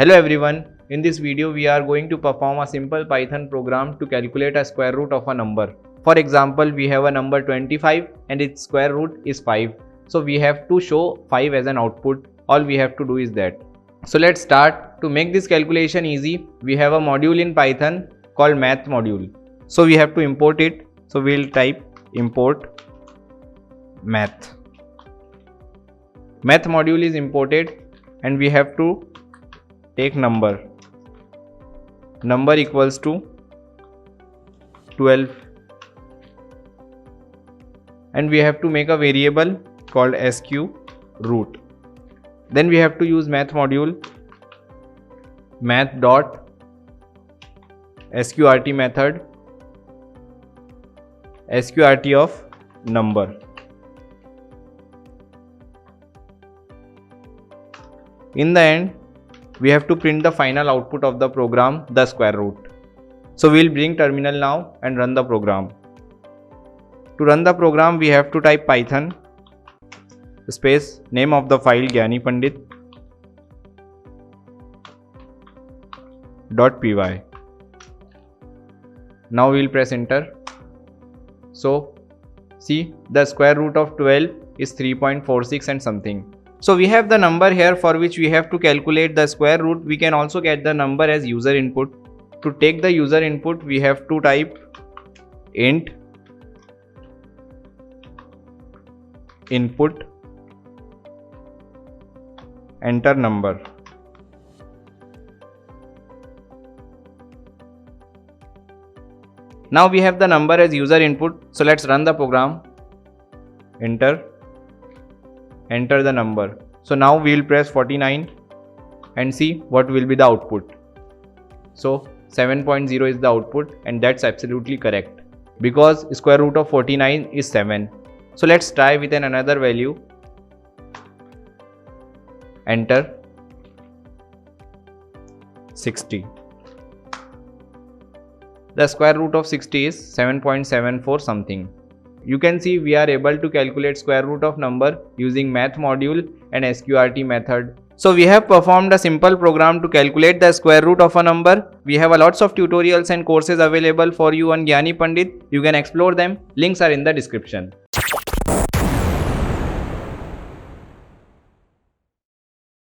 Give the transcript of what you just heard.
Hello everyone, in this video we are going to perform a simple Python program to calculate a square root of a number. For example, we have a number 25 and its square root is 5. So we have to show 5 as an output. All we have to do is that. So let's start. To make this calculation easy, we have a module in Python called math module. So we have to import it. So we'll type import math. Math module is imported and we have to take number equals to 12 and we have to make a variable called sq root. Then we have to use math module math dot sqrt method sqrt of number. In the end, we have to print the final output of the program, the square root. So we'll bring terminal now and run the program. To run the program, we have to type python space name of the file gyanipandit.py. Now we'll press enter. So see, the square root of 12 is 3.46 and something. So we have the number here for which we have to calculate the square root. We can also get the number as user input. To take the user input, we have to type int input enter number. Now we have the number as user input. So let's run the program. Enter the number. So now we will press 49 and see what will be the output. So 7.0 is the output and that's absolutely correct because square root of 49 is 7. So let's try with another value. Enter 60. The square root of 60 is 7.74 something. You can see we are able to calculate square root of number using math module and sqrt method. So we have performed a simple program to calculate the square root of a number. We have a lots of tutorials and courses available for you on Gyani Pandit. You can explore them. Links are in the description.